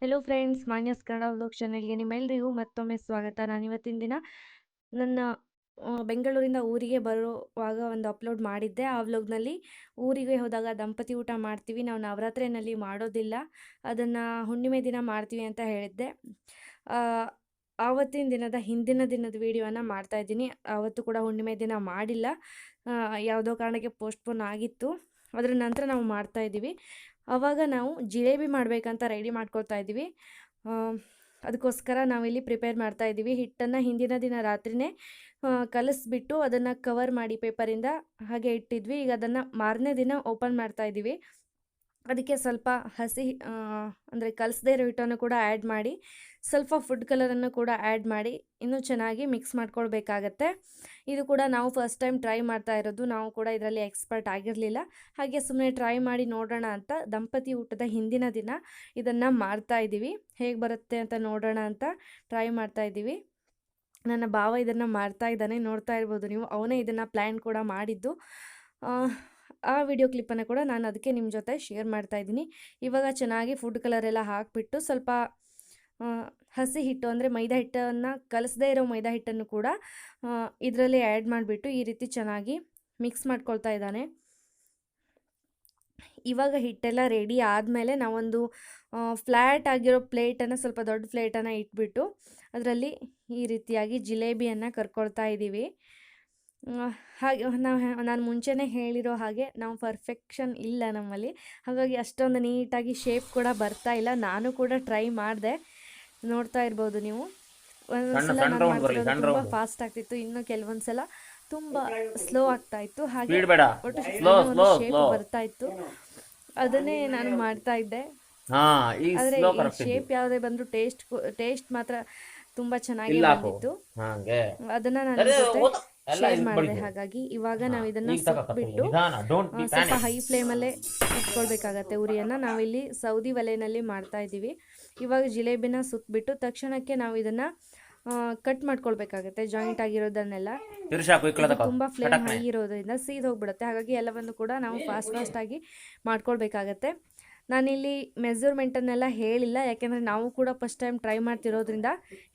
Hello friends, Manya's Kannada vlog ಚಾನೆಲ್ಗೆ ನಿಮ್ಮೆಲ್ಲರಿಗೂ ಮತ್ತೊಮ್ಮೆ ಸ್ವಾಗತ. ನಾನು ಇವತ್ತಿನ ದಿನ ನನ್ನ ಬೆಂಗಳೂರಿಂದ ಊರಿಗೆ ಬರುವಾಗ ಒಂದು ಅಪ್ಲೋಡ್ ಮಾಡಿದ್ದೆ. ಆ ವ್ಲಾಗ್ನಲ್ಲಿ ಊರಿಗೆ ಹೋದಾಗ ದಂಪತಿ ಊಟ ಮಾಡ್ತೀವಿ, ನಾವು ನವರಾತ್ರಿನಲ್ಲಿ ಮಾಡೋದಿಲ್ಲ, ಅದನ್ನು ಹುಣ್ಣಿಮೆ ದಿನ ಮಾಡ್ತೀವಿ ಅಂತ ಹೇಳಿದ್ದೆ. ಆವತ್ತಿನ ದಿನದ ಹಿಂದಿನ ದಿನದ ವೀಡಿಯೋನ ಮಾಡ್ತಾಯಿದ್ದೀನಿ. ಆವತ್ತು ಕೂಡ ಹುಣ್ಣಿಮೆ ದಿನ ಮಾಡಿಲ್ಲ, ಯಾವುದೋ ಕಾರಣಕ್ಕೆ ಪೋಸ್ಟ್ಪೋನ್ ಆಗಿತ್ತು. ಅದರ ನಂತರ ನಾವು ಮಾಡ್ತಾಯಿದ್ದೀವಿ. ಆವಾಗ ನಾವು ಜಿಲೇಬಿ ಮಾಡಬೇಕಂತ ರೆಡಿ ಮಾಡ್ಕೊಳ್ತಾ ಇದ್ದೀವಿ. ಅದಕ್ಕೋಸ್ಕರ ನಾವಿಲ್ಲಿ ಪ್ರಿಪೇರ್ ಮಾಡ್ತಾಯಿದ್ದೀವಿ. ಹಿಟ್ಟನ್ನು ಹಿಂದಿನ ದಿನ ರಾತ್ರಿಯೇ ಕಲಿಸ್ಬಿಟ್ಟು ಅದನ್ನು ಕವರ್ ಮಾಡಿ ಪೇಪರಿಂದ ಹಾಗೆ ಇಟ್ಟಿದ್ವಿ. ಈಗ ಅದನ್ನು ಮಾರನೇ ದಿನ ಓಪನ್ ಮಾಡ್ತಾಯಿದ್ದೀವಿ. ಅದಕ್ಕೆ ಸ್ವಲ್ಪ ಹಸಿ ಅಂದರೆ ಕಲಿಸದೇ ಇರೋ ಹಿಟ್ಟನ್ನು ಕೂಡ ಆ್ಯಡ್ ಮಾಡಿ, ಸ್ವಲ್ಪ ಫುಡ್ ಕಲರನ್ನು ಕೂಡ ಆ್ಯಡ್ ಮಾಡಿ ಇನ್ನೂ ಚೆನ್ನಾಗಿ ಮಿಕ್ಸ್ ಮಾಡ್ಕೊಳ್ಬೇಕಾಗತ್ತೆ. ಇದು ಕೂಡ ನಾವು ಫಸ್ಟ್ ಟೈಮ್ ಟ್ರೈ ಮಾಡ್ತಾ ಇರೋದು. ನಾವು ಕೂಡ ಇದರಲ್ಲಿ ಎಕ್ಸ್ಪರ್ಟ್ ಆಗಿರಲಿಲ್ಲ. ಹಾಗೆ ಸುಮ್ಮನೆ ಟ್ರೈ ಮಾಡಿ ನೋಡೋಣ ಅಂತ ದಂಪತಿ ಊಟದ ಹಿಂದಿನ ದಿನ ಇದನ್ನು ಮಾಡ್ತಾಯಿದ್ದೀವಿ. ಹೇಗೆ ಬರುತ್ತೆ ಅಂತ ನೋಡೋಣ ಅಂತ ಟ್ರೈ ಮಾಡ್ತಾಯಿದ್ದೀವಿ. ನನ್ನ ಭಾವ ಇದನ್ನು ಮಾಡ್ತಾ ಇದ್ದಾನೆ, ನೋಡ್ತಾ ಇರ್ಬೋದು ನೀವು. ಅವನೇ ಇದನ್ನು ಪ್ಲ್ಯಾನ್ ಕೂಡ ಮಾಡಿದ್ದು. ಆ ವಿಡಿಯೋ ಕ್ಲಿಪ್ಪನ್ನು ಕೂಡ ನಾನು ಅದಕ್ಕೆ ನಿಮ್ಮ ಜೊತೆ ಶೇರ್ ಮಾಡ್ತಾಯಿದ್ದೀನಿ. ಇವಾಗ ಚೆನ್ನಾಗಿ ಫುಡ್ ಕಲರೆಲ್ಲ ಹಾಕಿಬಿಟ್ಟು ಸ್ವಲ್ಪ ಹಸಿ ಹಿಟ್ಟು ಅಂದರೆ ಮೈದಾ ಹಿಟ್ಟನ್ನು ಕಲಿಸದೇ ಇರೋ ಮೈದಾ ಹಿಟ್ಟನ್ನು ಕೂಡ ಇದರಲ್ಲಿ ಆ್ಯಡ್ ಮಾಡಿಬಿಟ್ಟು ಈ ರೀತಿ ಚೆನ್ನಾಗಿ ಮಿಕ್ಸ್ ಮಾಡ್ಕೊಳ್ತಾ ಇದ್ದಾನೆ. ಇವಾಗ ಹಿಟ್ಟೆಲ್ಲ ರೆಡಿ ಆದಮೇಲೆ ನಾವೊಂದು ಫ್ಲ್ಯಾಟ್ ಆಗಿರೋ ಪ್ಲೇಟನ್ನು, ಸ್ವಲ್ಪ ದೊಡ್ಡ ಪ್ಲೇಟನ್ನು ಇಟ್ಬಿಟ್ಟು ಅದರಲ್ಲಿ ಈ ರೀತಿಯಾಗಿ ಜಿಲೇಬಿಯನ್ನು ಕರ್ಕೊಳ್ತಾ ಇದ್ದೀವಿ. ಹಾಗೆ ನಾನು ಮುಂಚೆನೇ ಹೇಳಿರೋ ಹಾಗೆ ನಾವು ಪರ್ಫೆಕ್ಷನ್ ಇಲ್ಲ ನಮ್ಮಲ್ಲಿ, ಹಾಗಾಗಿ ಅಷ್ಟೊಂದು ನೀಟಾಗಿ ಶೇಪ್ ಕೂಡ ಬರ್ತಾ ಇಲ್ಲ. ನಾನು ಕೂಡ ಟ್ರೈ ಮಾಡಿದೆ, ನೋಡ್ತಾ ಇರ್ಬೋದು ನೀವು. ಒಂದೊಂದ್ಸಲ ನಾನು ಮಾಡ್ತಿರೋದು ತುಂಬ ಫಾಸ್ಟ್ ಆಗ್ತಿತ್ತು, ಇನ್ನು ಕೆಲವೊಂದು ಸಲ ತುಂಬ ಸ್ಲೋ ಆಗ್ತಾ ಇತ್ತು. ಹಾಗೆ ಒಟ್ಟು ಶೇಪ್ ಬರ್ತಾ ಇತ್ತು, ಅದನ್ನೇ ನಾನು ಮಾಡ್ತಾ ಇದ್ದೆ. ಆದರೆ ಶೇಪ್ ಯಾವುದೇ ಬಂದರೂ ಟೇಸ್ಟ್ ಮಾತ್ರ ತುಂಬ ಚೆನ್ನಾಗಿ ಬಂದಿತ್ತು. ಅದನ್ನು ನಾನು ಶೇರ್ ಮಾಡಿದೆ. ಹಾಗಾಗಿ ಇವಾಗ ನಾವು ಇದನ್ನು ಸುಟ್ಬಿಟ್ಟು ಸ್ವಲ್ಪ ಹೈ ಫ್ಲೇಮಲ್ಲೇ ಇಟ್ಕೊಳ್ಬೇಕಾಗತ್ತೆ ಉರಿಯನ್ನು. ನಾವಿಲ್ಲಿ ಸೌದಿ ಒಲೆಯಲ್ಲಿ ಮಾಡ್ತಾ ಇದ್ದೀವಿ. ಇವಾಗ ಜಿಲೇಬಿನ ಸುಟ್ಬಿಟ್ಟು ತಕ್ಷಣಕ್ಕೆ ನಾವು ಇದನ್ನು ಕಟ್ ಮಾಡ್ಕೊಳ್ಬೇಕಾಗತ್ತೆ, ಜಾಯಿಂಟ್ ಆಗಿರೋದನ್ನೆಲ್ಲ. ತುಂಬ ಫ್ಲೇಮ್ ಹೈ ಇರೋದ್ರಿಂದ ಸೀದ್ ಹೋಗ್ಬಿಡುತ್ತೆ. ಹಾಗಾಗಿ ಎಲ್ಲವನ್ನು ಕೂಡ ನಾವು ಫಾಸ್ಟಾಗಿ ಮಾಡ್ಕೊಳ್ಬೇಕಾಗತ್ತೆ. ನಾನಿಲ್ಲಿ ಮೆಜರ್ಮೆಂಟನ್ನೆಲ್ಲ ಹೇಳಿಲ್ಲ, ಯಾಕೆಂದರೆ ನಾವು ಕೂಡ ಫಸ್ಟ್ ಟೈಮ್ ಟ್ರೈ ಮಾಡ್ತಿರೋದ್ರಿಂದ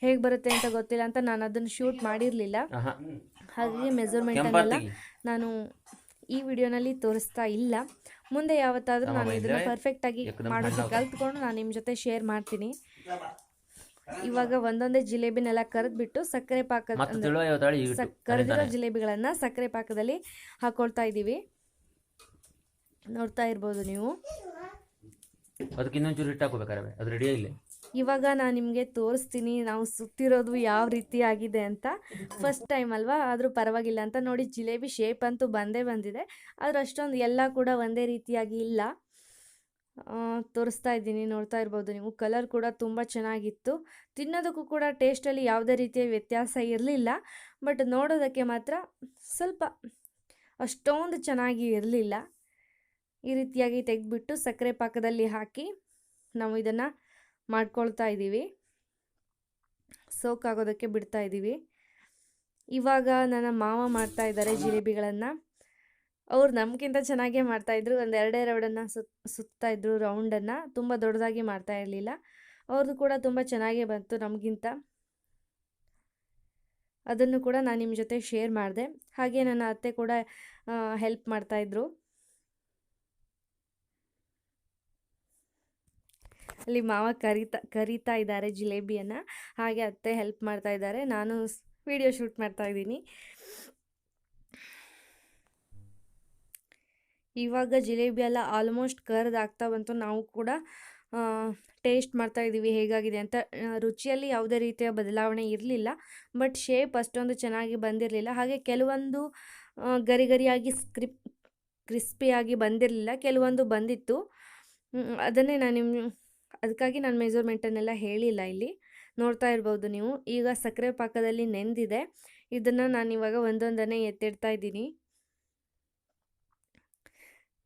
ಹೇಗೆ ಬರುತ್ತೆ ಅಂತ ಗೊತ್ತಿಲ್ಲ ಅಂತ ನಾನು ಅದನ್ನು ಶೂಟ್ ಮಾಡಿರಲಿಲ್ಲ. ಹಾಗಾಗಿ ಮೆಜರ್ಮೆಂಟನ್ನೆಲ್ಲ ನಾನು ಈ ವಿಡಿಯೋನಲ್ಲಿ ತೋರಿಸ್ತಾ ಇಲ್ಲ. ಮುಂದೆ ಯಾವತ್ತಾದರೂ ನಾನು ಇದನ್ನು ಪರ್ಫೆಕ್ಟಾಗಿ ಮಾಡೋದು ಕಲ್ತ್ಕೊಂಡು ನಾನು ನಿಮ್ಮ ಜೊತೆ ಶೇರ್ ಮಾಡ್ತೀನಿ. ಇವಾಗ ಒಂದೊಂದೇ ಜಿಲೇಬಿನೆಲ್ಲ ಕರೆದ್ಬಿಟ್ಟು ಸಕ್ಕರೆ ಪಾಕ, ಕರೆದಿರೋ ಜಿಲೇಬಿಗಳನ್ನು ಸಕ್ಕರೆ ಪಾಕದಲ್ಲಿ ಹಾಕೊಳ್ತಾ ಇದ್ದೀವಿ. ನೋಡ್ತಾ ಇರ್ಬೋದು ನೀವು. ಅದಕ್ಕೆ ಇನ್ನೊಂಚೂರು ಹಿಟ್ಟು ಹಾಕೋಬೇಕಾರೆ ಅದು ರೆಡಿ ಆಗಿಲ್ಲ. ಇವಾಗ ನಾನು ನಿಮಗೆ ತೋರಿಸ್ತೀನಿ ನಾವು ಸುತ್ತಿರೋದು ಯಾವ ರೀತಿ ಆಗಿದೆ ಅಂತ. ಫಸ್ಟ್ ಟೈಮ್ ಅಲ್ವಾ, ಆದರೂ ಪರವಾಗಿಲ್ಲ ಅಂತ ನೋಡಿ. ಜಿಲೇಬಿ ಶೇಪ್ ಅಂತೂ ಬಂದಿದೆ, ಆದರೆ ಅಷ್ಟೊಂದು ಎಲ್ಲ ಕೂಡ ಒಂದೇ ರೀತಿಯಾಗಿ ಇಲ್ಲ. ತೋರಿಸ್ತಾ ಇದ್ದೀನಿ, ನೋಡ್ತಾ ಇರ್ಬೋದು ನೀವು. ಕಲರ್ ಕೂಡ ತುಂಬ ಚೆನ್ನಾಗಿತ್ತು. ತಿನ್ನೋದಕ್ಕೂ ಕೂಡ ಟೇಸ್ಟಲ್ಲಿ ಯಾವುದೇ ರೀತಿಯ ವ್ಯತ್ಯಾಸ ಇರಲಿಲ್ಲ. ಬಟ್ ನೋಡೋದಕ್ಕೆ ಮಾತ್ರ ಸ್ವಲ್ಪ ಅಷ್ಟೊಂದು ಚೆನ್ನಾಗಿ ಇರಲಿಲ್ಲ. ಈ ರೀತಿಯಾಗಿ ತೆಗೆದ್ಬಿಟ್ಟು ಸಕ್ಕರೆ ಪಾಕದಲ್ಲಿ ಹಾಕಿ ನಾವು ಇದನ್ನು ಮಾಡ್ಕೊಳ್ತಾ ಇದ್ದೀವಿ, ಸೋಕ್ ಆಗೋದಕ್ಕೆ ಬಿಡ್ತಾ ಇದ್ದೀವಿ. ಇವಾಗ ನನ್ನ ಮಾವ ಮಾಡ್ತಾ ಇದ್ದಾರೆ ಜಿಲೇಬಿಗಳನ್ನು. ಅವ್ರು ನಮಗಿಂತ ಚೆನ್ನಾಗೇ ಮಾಡ್ತಾಯಿದ್ರು. ಒಂದು ಎರಡನ್ನು ಸುತ್ತಾ ಇದ್ರು ರೌಂಡನ್ನು. ತುಂಬ ದೊಡ್ಡದಾಗಿ ಮಾಡ್ತಾ ಇರಲಿಲ್ಲ. ಅವ್ರದ್ದು ಕೂಡ ತುಂಬ ಚೆನ್ನಾಗೇ ಬಂತು ನಮಗಿಂತ. ಅದನ್ನು ಕೂಡ ನಾನು ನಿಮ್ಮ ಜೊತೆ ಶೇರ್ ಮಾಡಿದೆ. ಹಾಗೆ ನನ್ನ ಅತ್ತೆ ಕೂಡ ಹೆಲ್ಪ್ ಮಾಡ್ತಾಯಿದ್ರು. ಅಲ್ಲಿ ಮಾವ ಕರಿತಾ ಇದ್ದಾರೆ ಜಿಲೇಬಿಯನ್ನು, ಹಾಗೆ ಅತ್ತೆ ಹೆಲ್ಪ್ ಮಾಡ್ತಾ ಇದ್ದಾರೆ. ನಾನು ವಿಡಿಯೋ ಶೂಟ್ ಮಾಡ್ತಾ ಇದ್ದೀನಿ. ಇವಾಗ ಜಿಲೇಬಿ ಎಲ್ಲ ಆಲ್ಮೋಸ್ಟ್ ಕರ್ದಾಗ್ತಾ ಬಂತು. ನಾವು ಕೂಡ ಟೇಸ್ಟ್ ಮಾಡ್ತಾ ಇದ್ದೀವಿ ಹೇಗಾಗಿದೆ ಅಂತ. ರುಚಿಯಲ್ಲಿ ಯಾವುದೇ ರೀತಿಯ ಬದಲಾವಣೆ ಇರಲಿಲ್ಲ, ಬಟ್ ಶೇಪ್ ಅಷ್ಟೊಂದು ಚೆನ್ನಾಗಿ ಬಂದಿರಲಿಲ್ಲ. ಹಾಗೆ ಕೆಲವೊಂದು ಗರಿಯಾಗಿ ಕ್ರಿಸ್ಪಿಯಾಗಿ ಬಂದಿರಲಿಲ್ಲ, ಕೆಲವೊಂದು ಬಂದಿತ್ತು. ಅದನ್ನೇ ಅದಕ್ಕಾಗಿ ನಾನು ಮೆಜರ್ಮೆಂಟನ್ನೆಲ್ಲ ಹೇಳಿಲ್ಲ. ಇಲ್ಲಿ ನೋಡ್ತಾ ಇರ್ಬೋದು ನೀವು. ಈಗ ಸಕ್ಕರೆ ಪಾಕದಲ್ಲಿ ನೆಂದಿದೆ. ಇದನ್ನು ನಾನು ಇವಾಗ ಒಂದೊಂದನ್ನೇ ಎತ್ತಿಡ್ತಾ ಇದ್ದೀನಿ.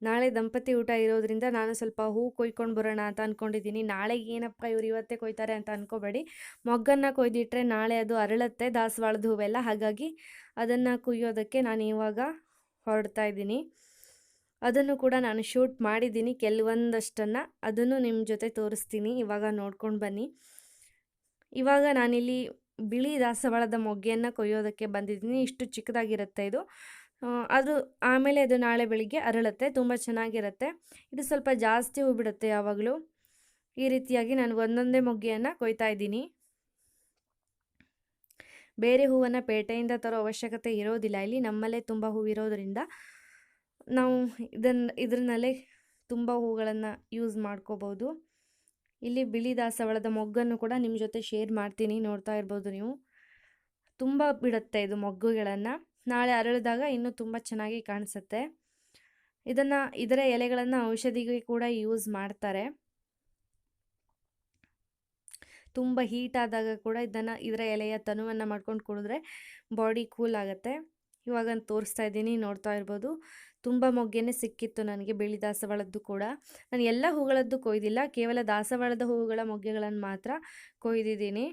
ನಾಳೆ ದಂಪತಿ ಊಟ ಇರೋದ್ರಿಂದ ನಾನು ಸ್ವಲ್ಪ ಹೂ ಕೊಯ್ಕೊಂಡು ಬರೋಣ ಅಂತ ಅಂದ್ಕೊಂಡಿದ್ದೀನಿ. ನಾಳೆಗೆ ಏನಪ್ಪ ಇವ್ರು ಇವತ್ತೇ ಕೊಯ್ತಾರೆ ಅಂತ ಅಂದ್ಕೋಬೇಡಿ. ಮೊಗ್ಗನ್ನು ಕೊಯ್ದಿಟ್ರೆ ನಾಳೆ ಅದು ಅರಳುತ್ತೆ, ದಾಸವಾಳದ ಹೂವೆಲ್ಲ. ಹಾಗಾಗಿ ಅದನ್ನು ಕುಯ್ಯೋದಕ್ಕೆ ನಾನು ಇವಾಗ ಹೊರಡ್ತಾ ಇದ್ದೀನಿ. ಅದನ್ನು ಕೂಡ ನಾನು ಶೂಟ್ ಮಾಡಿದ್ದೀನಿ ಕೆಲವೊಂದಷ್ಟನ್ನು, ಅದನ್ನು ನಿಮ್ಮ ಜೊತೆ ತೋರಿಸ್ತೀನಿ. ಇವಾಗ ನೋಡ್ಕೊಂಡು ಬನ್ನಿ. ಇವಾಗ ನಾನಿಲ್ಲಿ ಬಿಳಿ ದಾಸವಾಳದ ಮೊಗ್ಗೆಯನ್ನು ಕೊಯ್ಯೋದಕ್ಕೆ ಬಂದಿದ್ದೀನಿ. ಇಷ್ಟು ಚಿಕ್ಕದಾಗಿರುತ್ತೆ ಇದು. ಅದು ಆಮೇಲೆ ಅದು ನಾಳೆ ಬೆಳಿಗ್ಗೆ ಅರಳುತ್ತೆ, ತುಂಬ ಚೆನ್ನಾಗಿರುತ್ತೆ. ಇದು ಸ್ವಲ್ಪ ಜಾಸ್ತಿ ಹೂ ಬಿಡುತ್ತೆ ಯಾವಾಗಲೂ. ಈ ರೀತಿಯಾಗಿ ನಾನು ಒಂದೊಂದೇ ಮೊಗ್ಗೆಯನ್ನು ಕೊಯ್ತಾ ಇದ್ದೀನಿ. ಬೇರೆ ಹೂವನ್ನು ಪೇಟೆಯಿಂದ ತರೋ ಅವಶ್ಯಕತೆ ಇರೋದಿಲ್ಲ. ಇಲ್ಲಿ ನಮ್ಮಲ್ಲೇ ತುಂಬ ಹೂವಿರೋದ್ರಿಂದ ನಾವು ಇದರಲ್ಲೇ ತುಂಬ ಹೂಗಳನ್ನು ಯೂಸ್ ಮಾಡ್ಕೋಬೋದು. ಇಲ್ಲಿ ಬಿಳಿ ದಾಸವಾಳದ ಮೊಗ್ಗನ್ನು ಕೂಡ ನಿಮ್ಮ ಜೊತೆ ಶೇರ್ ಮಾಡ್ತೀನಿ, ನೋಡ್ತಾ ಇರ್ಬೋದು ನೀವು. ತುಂಬ ಬಿಡುತ್ತೆ ಇದು ಮೊಗ್ಗುಗಳನ್ನು. ನಾಳೆ ಅರಳಿದಾಗ ಇನ್ನೂ ತುಂಬ ಚೆನ್ನಾಗಿ ಕಾಣಿಸುತ್ತೆ. ಇದರ ಎಲೆಗಳನ್ನು ಔಷಧಿಗೆ ಕೂಡ ಯೂಸ್ ಮಾಡ್ತಾರೆ. ತುಂಬ ಹೀಟ್ ಆದಾಗ ಕೂಡ ಇದರ ಎಲೆಯ ತನುವನ್ನು ಮಾಡ್ಕೊಂಡು ಕುಡಿದ್ರೆ ಬಾಡಿ ಕೂಲ್ ಆಗುತ್ತೆ. ಇವಾಗ ತೋರಿಸ್ತಾ ಇದ್ದೀನಿ, ನೋಡ್ತಾ ಇರ್ಬೋದು. ತುಂಬ ಮೊಗ್ಗೆನೇ ಸಿಕ್ಕಿತ್ತು ನನಗೆ ಬಿಳಿ ದಾಸವಾಳದ್ದು ಕೂಡ. ನಾನು ಎಲ್ಲ ಹೂಗಳದ್ದು ಕೊಯ್ದಿಲ್ಲ, ಕೇವಲ ದಾಸವಾಳದ ಹೂಗಳ ಮೊಗ್ಗೆಗಳನ್ನು ಮಾತ್ರ ಕೊಯ್ದಿದ್ದೀನಿ.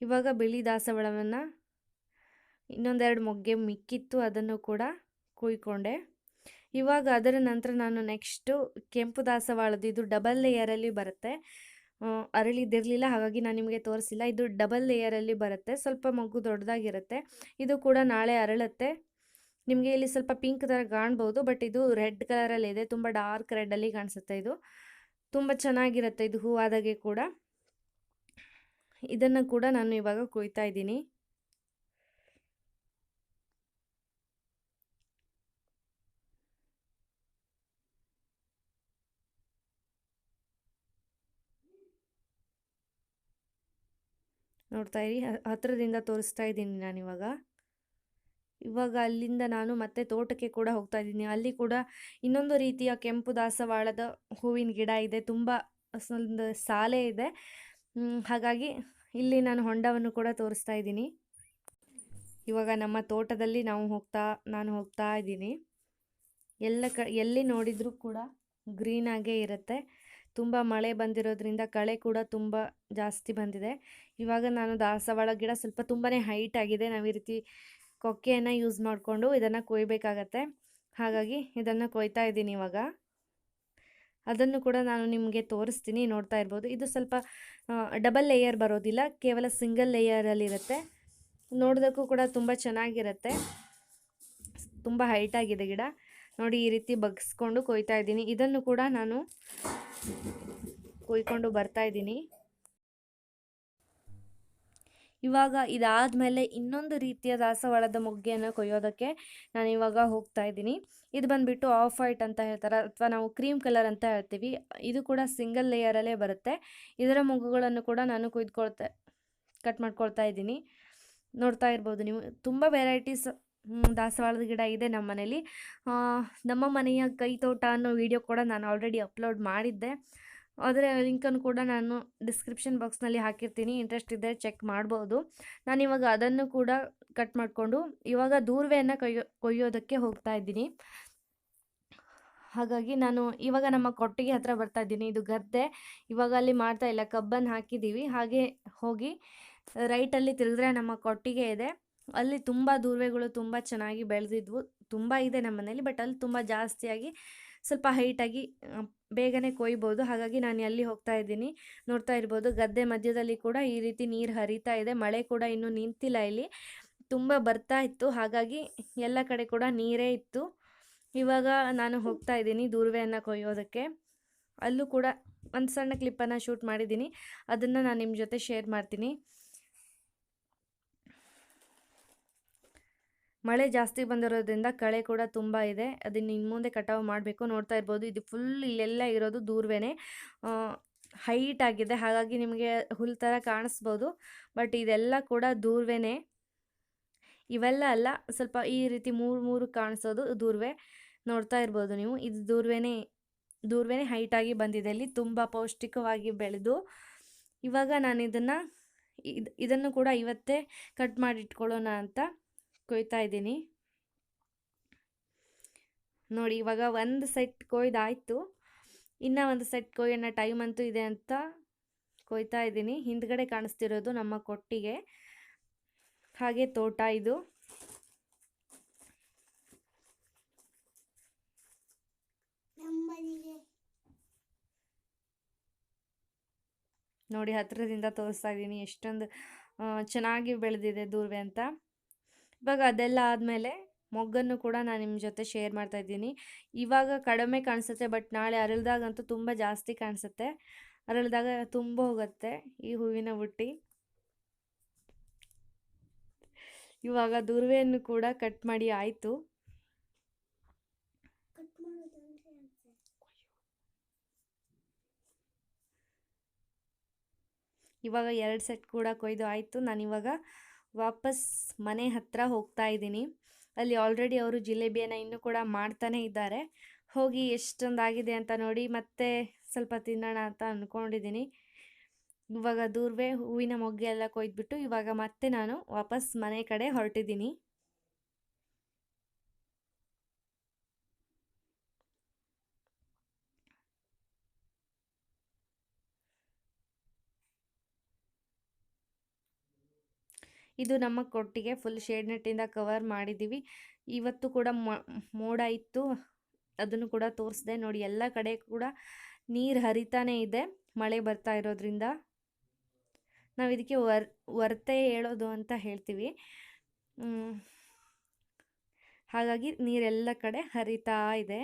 ಇವಾಗ ಬಿಳಿ ದಾಸವಾಳವನ್ನು ಇನ್ನೊಂದೆರಡು ಮೊಗ್ಗೆ ಮಿಕ್ಕಿತ್ತು, ಅದನ್ನು ಕೂಡ ಕೊಯ್ಕೊಂಡೆ. ಇವಾಗ ಅದರ ನಂತರ ನಾನು ನೆಕ್ಸ್ಟು ಕೆಂಪು ದಾಸವಾಳದ್ದು, ಇದು ಡಬಲ್ ಲೇಯರಲ್ಲಿ ಬರುತ್ತೆ. ಅರಳಿದಿರಲಿಲ್ಲ, ಹಾಗಾಗಿ ನಾನು ನಿಮಗೆ ತೋರಿಸಿಲ್ಲ. ಇದು ಡಬಲ್ ಲೇಯರಲ್ಲಿ ಬರುತ್ತೆ, ಸ್ವಲ್ಪ ಮೊಗ್ಗು ದೊಡ್ಡದಾಗಿರುತ್ತೆ. ಇದು ಕೂಡ ನಾಳೆ ಅರಳುತ್ತೆ. ನಿಮಗೆ ಇಲ್ಲಿ ಸ್ವಲ್ಪ ಪಿಂಕ್ ಥರ ಕಾಣ್ಬೋದು, ಬಟ್ ಇದು ರೆಡ್ ಕಲರಲ್ಲಿ ಇದೆ, ತುಂಬ ಡಾರ್ಕ್ ರೆಡ್ಡಲ್ಲಿ ಕಾಣಿಸುತ್ತೆ. ಇದು ತುಂಬ ಚೆನ್ನಾಗಿರುತ್ತೆ ಇದು ಹೂವಾದಾಗೆ ಕೂಡ. ಇದನ್ನು ಕೂಡ ನಾನು ಇವಾಗ ಕೊಯ್ತಾ ಇದ್ದೀನಿ. ನೋಡ್ತಾ ಇರಿ, ಹತ್ತಿರದಿಂದ ತೋರಿಸ್ತಾ ಇದ್ದೀನಿ ನಾನಿವಾಗ. ಇವಾಗ ಅಲ್ಲಿಂದ ನಾನು ಮತ್ತೆ ತೋಟಕ್ಕೆ ಕೂಡ ಹೋಗ್ತಾ ಇದ್ದೀನಿ. ಅಲ್ಲಿ ಕೂಡ ಇನ್ನೊಂದು ರೀತಿಯ ಕೆಂಪು ದಾಸವಾಳದ ಹೂವಿನ ಗಿಡ ಇದೆ, ತುಂಬ ಒಂದು ಸಾಲೆ ಇದೆ. ಹಾಗಾಗಿ ಇಲ್ಲಿ ನಾನು ಹೊಂಡವನ್ನು ಕೂಡ ತೋರಿಸ್ತಾ ಇದ್ದೀನಿ. ಇವಾಗ ನಮ್ಮ ತೋಟದಲ್ಲಿ ನಾನು ಹೋಗ್ತಾ ಇದ್ದೀನಿ. ಎಲ್ಲಿ ನೋಡಿದರೂ ಕೂಡ ಗ್ರೀನಾಗೇ ಇರುತ್ತೆ. ತುಂಬ ಮಳೆ ಬಂದಿರೋದ್ರಿಂದ ಕಳೆ ಕೂಡ ತುಂಬ ಜಾಸ್ತಿ ಬಂದಿದೆ. ಇವಾಗ ನಾನು ದಾಸವಾಳ ಗಿಡ ಸ್ವಲ್ಪ ತುಂಬಾ ಹೈಟ್ ಆಗಿದೆ. ನಾವು ಈ ರೀತಿ ಕೊಕ್ಕೆಯನ್ನು ಯೂಸ್ ಮಾಡಿಕೊಂಡು ಇದನ್ನು ಕೊಯ್ಬೇಕಾಗತ್ತೆ. ಹಾಗಾಗಿ ಇದನ್ನು ಕೊಯ್ತಾ ಇದ್ದೀನಿ ಇವಾಗ. ಅದನ್ನು ಕೂಡ ನಾನು ನಿಮಗೆ ತೋರಿಸ್ತೀನಿ, ನೋಡ್ತಾ ಇರ್ಬೋದು. ಇದು ಸ್ವಲ್ಪ ಡಬಲ್ ಲೇಯರ್ ಬರೋದಿಲ್ಲ, ಕೇವಲ ಸಿಂಗಲ್ ಲೇಯರಲ್ಲಿರುತ್ತೆ. ನೋಡೋದಕ್ಕೂ ಕೂಡ ತುಂಬ ಚೆನ್ನಾಗಿರುತ್ತೆ. ತುಂಬ ಹೈಟಾಗಿದೆ ಗಿಡ ನೋಡಿ. ಈ ರೀತಿ ಬಗ್ಸ್ಕೊಂಡು ಕೊಯ್ತಾ ಇದ್ದೀನಿ. ಇದನ್ನು ಕೂಡ ನಾನು ಕೊಯ್ಕೊಂಡು ಬರ್ತಾ ಇದ್ದೀನಿ. ಇವಾಗ ಇದಾದಮೇಲೆ ಇನ್ನೊಂದು ರೀತಿಯ ದಾಸವಾಳದ ಮೊಗ್ಗೆಯನ್ನು ಕೊಯ್ಯೋದಕ್ಕೆ ನಾನು ಇವಾಗ ಹೋಗ್ತಾ ಇದ್ದೀನಿ. ಇದು ಬಂದುಬಿಟ್ಟು ಆಫ್ ವೈಟ್ ಅಂತ ಹೇಳ್ತಾರೆ, ಅಥವಾ ನಾವು ಕ್ರೀಮ್ ಕಲರ್ ಅಂತ ಹೇಳ್ತೀವಿ. ಇದು ಕೂಡ ಸಿಂಗಲ್ ಲೇಯರಲ್ಲೇ ಬರುತ್ತೆ. ಇದರ ಮೊಗ್ಗುಗಳನ್ನು ಕೂಡ ನಾನು ಕಟ್ ಮಾಡ್ಕೊಳ್ತಾ ಇದ್ದೀನಿ. ನೋಡ್ತಾ ಇರ್ಬೋದು ನೀವು. ತುಂಬ ವೆರೈಟೀಸ್ ದಾಸವಾಳದ ಗಿಡ ಇದೆ ನಮ್ಮ ಮನೇಲಿ. ನಮ್ಮ ಮನೆಯ ಕೈತೋಟ ಅನ್ನೋ ವಿಡಿಯೋ ಕೂಡ ನಾನು ಆಲ್ರೆಡಿ ಅಪ್ಲೋಡ್ ಮಾಡಿದ್ದೆ. ಅದರ ಲಿಂಕನ್ನು ಕೂಡ ನಾನು ಡಿಸ್ಕ್ರಿಪ್ಷನ್ ಬಾಕ್ಸ್ನಲ್ಲಿ ಹಾಕಿರ್ತೀನಿ, ಇಂಟ್ರೆಸ್ಟ್ ಇದ್ದರೆ ಚೆಕ್ ಮಾಡ್ಬೋದು. ನಾನಿವಾಗ ಅದನ್ನು ಕೂಡ ಕಟ್ ಮಾಡಿಕೊಂಡು ಇವಾಗ ದೂರ್ವೆಯನ್ನು ಕೊಯ್ಯೋದಕ್ಕೆ ಹೋಗ್ತಾ ಇದ್ದೀನಿ. ಹಾಗಾಗಿ ನಾನು ಇವಾಗ ನಮ್ಮ ಕೊಟ್ಟಿಗೆ ಹತ್ರ ಬರ್ತಾ ಇದ್ದೀನಿ. ಇದು ಗದ್ದೆ, ಇವಾಗ ಅಲ್ಲಿ ಮಾಡ್ತಾ ಇಲ್ಲ, ಕಬ್ಬನ್ನು ಹಾಕಿದ್ದೀವಿ. ಹಾಗೆ ಹೋಗಿ ರೈಟಲ್ಲಿ ತಿರುಗಿದ್ರೆ ನಮ್ಮ ಕೊಟ್ಟಿಗೆ ಇದೆ. ಅಲ್ಲಿ ತುಂಬ ದೂರ್ವೆಗಳು ತುಂಬ ಚೆನ್ನಾಗಿ ಬೆಳೆದಿದ್ವು. ತುಂಬ ಇದೆ ನಮ್ಮ ಮನೇಲಿ, ಬಟ್ ಅಲ್ಲಿ ತುಂಬ ಜಾಸ್ತಿಯಾಗಿ ಸ್ವಲ್ಪ ಹೈಟಾಗಿ ಬೇಗನೆ ಕೊಯ್ಬೋದು. ಹಾಗಾಗಿ ನಾನು ಅಲ್ಲಿ ಹೋಗ್ತಾ ಇದ್ದೀನಿ. ನೋಡ್ತಾ ಇರ್ಬೋದು, ಗದ್ದೆ ಮಧ್ಯದಲ್ಲಿ ಕೂಡ ಈ ರೀತಿ ನೀರು ಹರಿತಾ ಇದೆ. ಮಳೆ ಕೂಡ ಇನ್ನೂ ನಿಂತಿಲ್ಲ, ಇಲ್ಲಿ ತುಂಬ ಬರ್ತಾ ಇತ್ತು. ಹಾಗಾಗಿ ಎಲ್ಲ ಕಡೆ ಕೂಡ ನೀರೇ ಇತ್ತು. ಇವಾಗ ನಾನು ಹೋಗ್ತಾ ಇದ್ದೀನಿ ದೂರ್ವೆಯನ್ನು ಕೊಯ್ಯೋದಕ್ಕೆ. ಅಲ್ಲೂ ಕೂಡ ಒಂದು ಸಣ್ಣ ಕ್ಲಿಪ್ಪನ್ನು ಶೂಟ್ ಮಾಡಿದ್ದೀನಿ, ಅದನ್ನು ನಾನು ನಿಮ್ಮ ಜೊತೆ ಶೇರ್ ಮಾಡ್ತೀನಿ. ಮಳೆ ಜಾಸ್ತಿ ಬಂದಿರೋದ್ರಿಂದ ಕಳೆ ಕೂಡ ತುಂಬ ಇದೆ, ಅದನ್ನು ಇನ್ನು ಮುಂದೆ ಕಟಾವು ಮಾಡಬೇಕು. ನೋಡ್ತಾ ಇರ್ಬೋದು, ಇದು ಫುಲ್ ಇಲ್ಲೆಲ್ಲ ಇರೋದು ದೂರ್ವೆನೇ, ಹೈಟ್ ಆಗಿದೆ. ಹಾಗಾಗಿ ನಿಮಗೆ ಹುಲ್ ಥರ ಕಾಣಿಸ್ಬೋದು, ಬಟ್ ಇದೆಲ್ಲ ಕೂಡ ದೂರ್ವೆನೇ. ಇವೆಲ್ಲ ಅಲ್ಲ, ಸ್ವಲ್ಪ ಈ ರೀತಿ ಮೂರು ಕಾಣಿಸೋದು ದೂರ್ವೆ. ನೋಡ್ತಾ ಇರ್ಬೋದು ನೀವು, ಇದು ದೂರ್ವೆನೇ ಹೈಟಾಗಿ ಬಂದಿದೆ. ಇಲ್ಲಿ ತುಂಬ ಪೌಷ್ಟಿಕವಾಗಿ ಬೆಳೆದು. ಇವಾಗ ನಾನು ಇದನ್ನು ಕೂಡ ಇವತ್ತೇ ಕಟ್ ಮಾಡಿ ಇಟ್ಕೊಳ್ಳೋಣ ಅಂತ ಕೊಯ್ತಾ ಇದ್ದೀನಿ. ನೋಡಿ, ಇವಾಗ ಒಂದು ಸೆಟ್ ಕೊಯ್ದಾಯಿತು, ಇನ್ನೂ ಒಂದು ಸೆಟ್ ಕೊಯ್ಯೋಣ, ಟೈಮ್ ಅಂತೂ ಇದೆ ಅಂತ ಕೊಯ್ತಾ ಇದ್ದೀನಿ. ಹಿಂದ್ಗಡೆ ಕಾಣಿಸ್ತಿರೋದು ನಮ್ಮ ಕೊಟ್ಟಿಗೆ, ಹಾಗೆ ತೋಟ ಇದು. ನೋಡಿ ಹತ್ತಿರದಿಂದ ತೋರಿಸ್ತಾ ಇದ್ದೀನಿ ಎಷ್ಟೊಂದು ಚೆನ್ನಾಗಿ ಬೆಳೆದಿದೆ ದೂರ್ವೆ ಅಂತ. ಇವಾಗ ಅದೆಲ್ಲ ಆದಮೇಲೆ ಮೊಗ್ಗನ್ನು ಕೂಡ ನಾನು ನಿಮ್ಮ ಜೊತೆ ಶೇರ್ ಮಾಡ್ತಾ ಇದ್ದೀನಿ. ಇವಾಗ ಕಡಿಮೆ ಕಾಣಿಸುತ್ತೆ, ಬಟ್ ನಾಳೆ ಅರಳಿದಾಗಂತೂ ತುಂಬ ಜಾಸ್ತಿ ಕಾಣಿಸುತ್ತೆ. ಅರಳಿದಾಗ ತುಂಬ ಹೋಗುತ್ತೆ ಈ ಹೂವಿನ ಬುಟ್ಟಿ. ಇವಾಗ ದೂರ್ವೆಯನ್ನು ಕೂಡ ಕಟ್ ಮಾಡಿ ಆಯಿತು. ಇವಾಗ 2 ಸೆಟ್ ಕೂಡ ಕೊಯ್ದು ಆಯಿತು. ನಾನಿವಾಗ ವಾಪಸ್ ಮನೆ ಹತ್ತಿರ ಹೋಗ್ತಾ ಇದ್ದೀನಿ. ಅಲ್ಲಿ ಆಲ್ರೆಡಿ ಅವರು ಜಿಲೇಬಿಯನ್ನು ಇನ್ನೂ ಕೂಡ ಮಾಡ್ತಾನೇ ಇದ್ದಾರೆ. ಹೋಗಿ ಎಷ್ಟೊಂದಾಗಿದೆ ಅಂತ ನೋಡಿ ಮತ್ತೆ ಸ್ವಲ್ಪ ತಿನ್ನೋಣ ಅಂತ ಅಂದ್ಕೊಂಡಿದ್ದೀನಿ. ಇವಾಗ ದೂರ್ವೆ ಹೂವಿನ ಮೊಗ್ಗೆ ಎಲ್ಲ ಕೊಯ್ದುಬಿಟ್ಟು ಇವಾಗ ಮತ್ತೆ ನಾನು ವಾಪಸ್ ಮನೆ ಕಡೆ ಹೊರಟಿದ್ದೀನಿ. ಇದು ನಮ್ಮ ಕೊಟ್ಟಿಗೆ ಫುಲ್ ಶೇಡ್ ನೆಟ್ಟಿಂದ ಕವರ್ ಮಾಡಿದ್ದೀವಿ. ಇವತ್ತು ಕೂಡ ಮೋಡ ಇತ್ತು, ಅದನ್ನು ಕೂಡ ತೋರಿಸಿದೆ ನೋಡಿ. ಎಲ್ಲ ಕಡೆ ಕೂಡ ನೀರು ಹರಿತಾನೇ ಇದೆ ಮಳೆ ಬರ್ತಾ ಇರೋದ್ರಿಂದ. ನಾವು ಇದಕ್ಕೆ ಹೊರತೆ ಹೇಳೋದು ಅಂತ ಹೇಳ್ತೀವಿ. ಹಾಗಾಗಿ ನೀರೆಲ್ಲ ಕಡೆ ಹರಿತಾ ಇದೆ.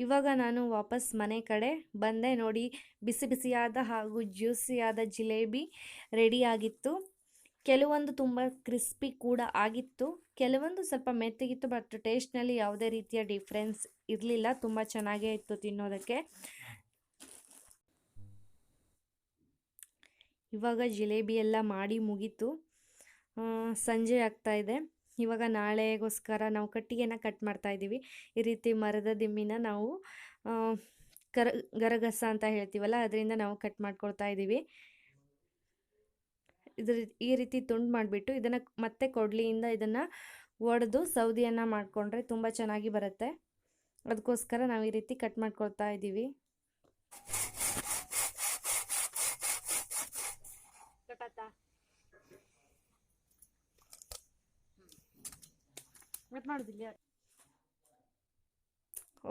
ಇವಾಗ ನಾನು ವಾಪಸ್ ಮನೆ ಕಡೆ ಬಂದೆ. ನೋಡಿ ಬಿಸಿ ಬಿಸಿಯಾದ ಹಾಗೂ ಜ್ಯೂಸಿಯಾದ ಜಿಲೇಬಿ ರೆಡಿ ಆಗಿತ್ತು. ಕೆಲವೊಂದು ತುಂಬ ಕ್ರಿಸ್ಪಿ ಕೂಡ ಆಗಿತ್ತು, ಕೆಲವೊಂದು ಸ್ವಲ್ಪ ಮೆತ್ತಗಿತ್ತು. ಬಟ್ ಟೇಸ್ಟ್ನಲ್ಲಿ ಯಾವುದೇ ರೀತಿಯ ಡಿಫ್ರೆನ್ಸ್ ಇರಲಿಲ್ಲ, ತುಂಬ ಚೆನ್ನಾಗೇ ಇತ್ತು ತಿನ್ನೋದಕ್ಕೆ. ಇವಾಗ ಜಿಲೇಬಿ ಎಲ್ಲ ಮಾಡಿ ಮುಗೀತು, ಸಂಜೆ ಆಗ್ತಾಯಿದೆ. ಇವಾಗ ನಾಳೆಗೋಸ್ಕರ ನಾವು ಕಟ್ಟಿಗೆನ ಕಟ್ ಮಾಡ್ತಾ ಇದ್ದೀವಿ. ಈ ರೀತಿ ಮರದ ದಿಮ್ಮಿನ ನಾವು ಗರಗಸ ಅಂತ ಹೇಳ್ತೀವಲ್ಲ, ಅದರಿಂದ ನಾವು ಕಟ್ ಮಾಡ್ಕೊಳ್ತಾ ಇದ್ದೀವಿ. ಈ ರೀತಿ ತುಂಡು ಮಾಡಿಬಿಟ್ಟು ಇದನ್ನು ಮತ್ತೆ ಕೊಡ್ಲಿಯಿಂದ ಇದನ್ನು ಒಡೆದು ಸೌದಿಯನ್ನು ಮಾಡಿಕೊಂಡ್ರೆ ತುಂಬ ಚೆನ್ನಾಗಿ ಬರುತ್ತೆ. ಅದಕ್ಕೋಸ್ಕರ ನಾವು ಈ ರೀತಿ ಕಟ್ ಮಾಡ್ಕೊಳ್ತಾ ಇದ್ದೀವಿ.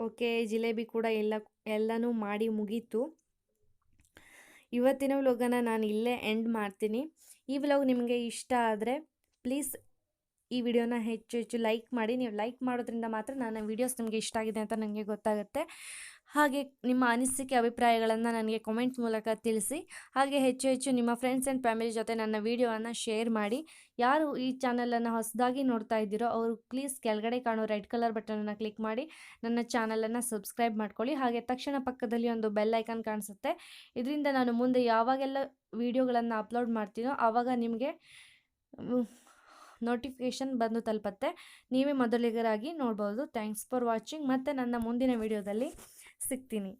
ಓಕೆ, ಜಿಲೇಬಿ ಕೂಡ ಎಲ್ಲನೂ ಮಾಡಿ ಮುಗೀತು. ಇವತ್ತಿನ ವ್ಲಾಗನ್ನು ನಾನು ಇಲ್ಲೇ ಎಂಡ್ ಮಾಡ್ತೀನಿ. ಈ ವ್ಲಾಗ್ ನಿಮಗೆ ಇಷ್ಟ ಆದರೆ ಪ್ಲೀಸ್ ಈ ವಿಡಿಯೋನ ಹೆಚ್ಚು ಲೈಕ್ ಮಾಡಿ. ನೀವು ಲೈಕ್ ಮಾಡೋದ್ರಿಂದ ಮಾತ್ರ ನನ್ನ ವೀಡಿಯೋಸ್ ನಿಮಗೆ ಇಷ್ಟ ಆಗಿದೆ ಅಂತ ನನಗೆ ಗೊತ್ತಾಗುತ್ತೆ. ಹಾಗೆ ನಿಮ್ಮ ಅನಿಸಿಕೆ ಅಭಿಪ್ರಾಯಗಳನ್ನು ನನಗೆ ಕಾಮೆಂಟ್ ಮೂಲಕ ತಿಳಿಸಿ. ಹಾಗೆ ಹೆಚ್ಚು ನಿಮ್ಮ ಫ್ರೆಂಡ್ಸ್ ಆ್ಯಂಡ್ ಫ್ಯಾಮಿಲಿ ಜೊತೆ ನನ್ನ ವೀಡಿಯೋವನ್ನು ಶೇರ್ ಮಾಡಿ. ಯಾರು ಈ ಚಾನಲನ್ನು ಹೊಸದಾಗಿ ನೋಡ್ತಾ ಇದ್ದೀರೋ ಅವರು ಪ್ಲೀಸ್ ಕೆಳಗಡೆ ಕಾಣೋ ರೆಡ್ ಕಲರ್ ಬಟನನ್ನು ಕ್ಲಿಕ್ ಮಾಡಿ ನನ್ನ ಚಾನಲನ್ನು ಸಬ್ಸ್ಕ್ರೈಬ್ ಮಾಡ್ಕೊಳ್ಳಿ. ಹಾಗೆ ತಕ್ಷಣ ಪಕ್ಕದಲ್ಲಿ ಒಂದು ಬೆಲ್ ಐಕಾನ್ ಕಾಣಿಸುತ್ತೆ. ಇದರಿಂದ ನಾನು ಮುಂದೆ ಯಾವಾಗೆಲ್ಲ ವೀಡಿಯೋಗಳನ್ನು ಅಪ್ಲೋಡ್ ಮಾಡ್ತೀನೋ ಆವಾಗ ನಿಮಗೆ ನೋಟಿಫಿಕೇಷನ್ ಬಂದು ತಲುಪುತ್ತೆ, ನೀವೇ ಮೊದಲಿಗರಾಗಿ ನೋಡ್ಬೋದು. Thanks for watching. ಮತ್ತು ನನ್ನ ಮುಂದಿನ ವೀಡಿಯೋದಲ್ಲಿ ಸಿಗ್ತೀನಿ.